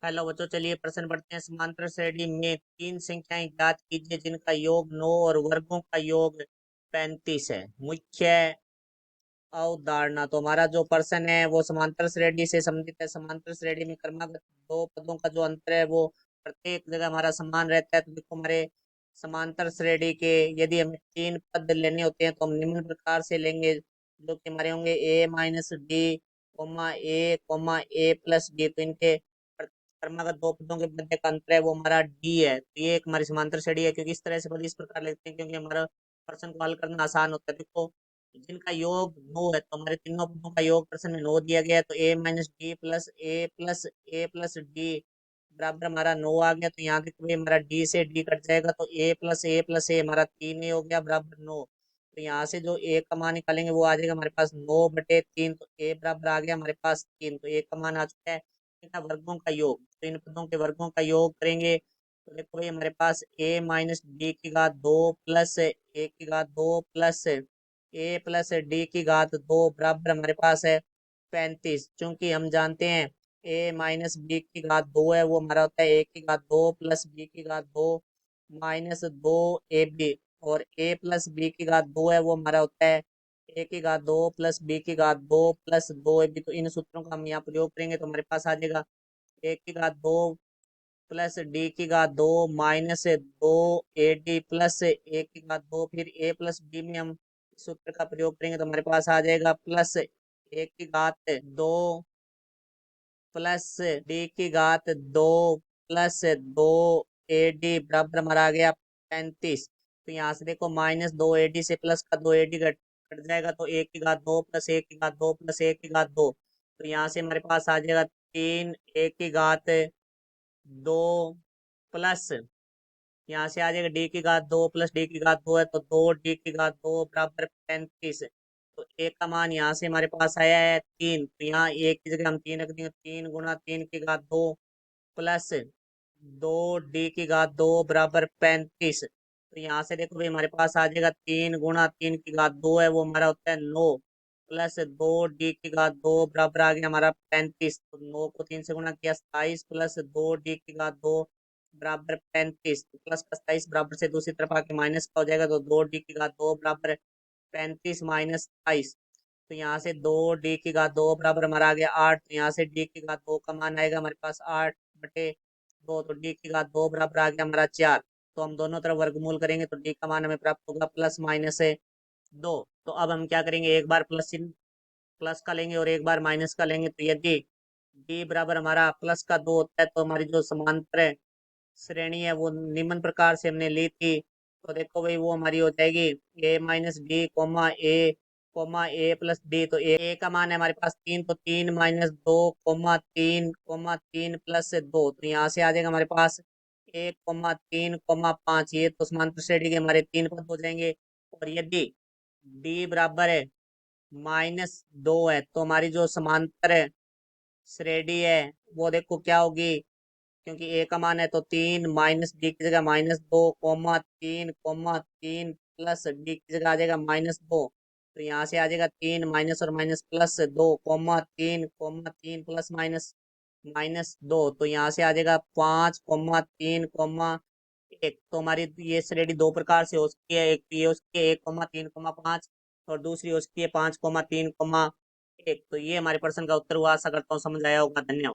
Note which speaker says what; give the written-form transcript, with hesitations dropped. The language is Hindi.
Speaker 1: हेलो बच्चों, चलिए प्रश्न पढ़ते हैं। समांतर श्रेणी में तीन संख्याएं ज्ञात कीजिए जिनका योग 9 और वर्गों का योग 35 है। मुख्य अवधारणा। तो हमारा जो प्रश्न है वो समांतर श्रेणी से संबंधित है। समांतर श्रेणी में क्रमागत दो पदों का जो अंतर है वो प्रत्येक जगह हमारा समान रहता है। तो देखो, हमारे समांतर श्रेणी के यदि हमें तीन पद लेने होते हैं तो हम निम्न प्रकार से लेंगे, जो कि हमारे होंगे ए माइनस डी कोमा ए प्लस डी। तो इनके क्रमागत दो पदों के मध्य का अंतर है वो हमारा डी है। तो ये एक हमारी समांतर श्रेणी है, क्योंकि इस तरह से पद इस प्रकार लिखते हैं क्योंकि हमारा प्रश्न को हल करना आसान होता है। देखो, जिनका योग 9 है तो हमारे तीनों पदों का योग प्रश्न में 9 दिया गया है। तो ए माइनस डी प्लस डी बराबर हमारा 9 आ गया। तो यहाँ देखो भाई, हमारा डी से डी कट जाएगा तो ए प्लस ए हमारा 3 हो गया बराबर 9। तो यहाँ से जो ए का मान निकालेंगे वो आ जाएगा हमारे पास 9/3। तो ए बराबर आ गया हमारे पास 3। तो ए का मान आ चुका है। इनका वर्गों का योग, तो इन पदों के वर्गों का योग करेंगे तो देखो भाई, हमारे पास ए माइनस डी की घात 2 प्लस ए की घात 2 प्लस ए प्लस डी की घात 2 बराबर हमारे पास है 35। चूंकि हम जानते हैं ए माइनस बी की घात 2 है, वो हमारा होता है ए की घात 2 प्लस बी की घात 2 माइनस 2ab। और ए प्लस बी की घात 2 है, वो हमारा होता है ए की घात 2 प्लस बी की घात 2 प्लस 2ab। तो इन सूत्रों का हम यहाँ प्रयोग करेंगे तो हमारे पास आ जाएगा ए की घात 2 प्लस डी की घात 2 माइनस 2ad प्लस ए की घात 2। फिर ए प्लस बी में हम सूत्र का प्रयोग करेंगे तो हमारे पास आ जाएगा प्लस ए की घात 2 प्लस डी की घात 2 प्लस 2ad बराबर हमारा आ गया 35। तो यहाँ से देखो, माइनस 2ad से प्लस का 2ad कट कट जाएगा तो ए की घात 2 प्लस ए की घात 2 प्लस ए की घात 2। तो यहाँ से हमारे पास आ जाएगा 3 ए की घात 2 प्लस, यहाँ से आ जाएगा डी की घात 2 प्लस डी की घात 2 है तो 2d की घात 2 बराबर 35। तो ए का मान यहाँ से हमारे पास आया है 3। तो यहाँ एक की जगह हम 3 रख देंगे। 3 गुणा 3 की घात 2 प्लस 2d की घात 2 बराबर 35। तो यहाँ से देखो भाई, हमारे पास आ जाएगा 3 गुणा 3 की घात 2 है, वो हमारा होता है 9 प्लस 2d की घात 2 बराबर आ गया हमारा 35। तो 9 को 3 से गुणा किया 27 प्लस 2d की घात 2 बराबर 35। तो प्लस का 27 बराबर से दूसरी तरफ आके माइनस का हो जाएगा तो 2d की घात 2 बराबर 35 माइनस 27। तो यहाँ से 2d की घात 2 बराबर हमारा आ गया 8। तो यहाँ से d की घात 2 का मान आएगा हमारे पास 8/2। तो d की घात 2 बराबर आ गया हमारा 4। तो हम दोनों तरफ वर्गमूल करेंगे तो d का मान हमें प्राप्त होगा प्लस माइनस है 2। तो अब हम क्या करेंगे, एक बार प्लस चिन्ह प्लस का लेंगे और एक बार माइनस का लेंगे। तो यदि d बराबर हमारा प्लस का 2 होता है तो हमारी जो समांतर श्रेणी है वो निम्न प्रकार से हमने ली थी। तो देखो भाई, वो हमारी हो जाएगी ए माइनस डी कोमा ए प्लस डी। तो ए का मान है हमारे पास 3। तो 3 - 2 कोमा 3 प्लस 2। तो यहाँ से आ जाएगा हमारे पास 1,3,5। ये तो समांतर श्रेणी के हमारे तीन पद हो जाएंगे। और यदि डी बराबर है -2 है तो हमारी जो समांतर श्रेणी है वो देखो क्या होगी। क्योंकि ए का मान है तो 3 माइनस डी की जगह -2,3,3 प्लस डी की जगह आ जाएगा -2। तो यहाँ से आ जाएगा 3 माइनस और माइनस प्लस 2,3,3 प्लस -2। तो यहाँ से आ जाएगा 5,3,1। तो हमारी ये श्रेणी दो प्रकार से हो सकती है। एक तो ये हो सकती है 1,3,5 और दूसरी हो सकती है 5,3,1। तो ये हमारे प्रश्न का उत्तर हुआ। आशा करता हूँ समझ आया होगा। धन्यवाद।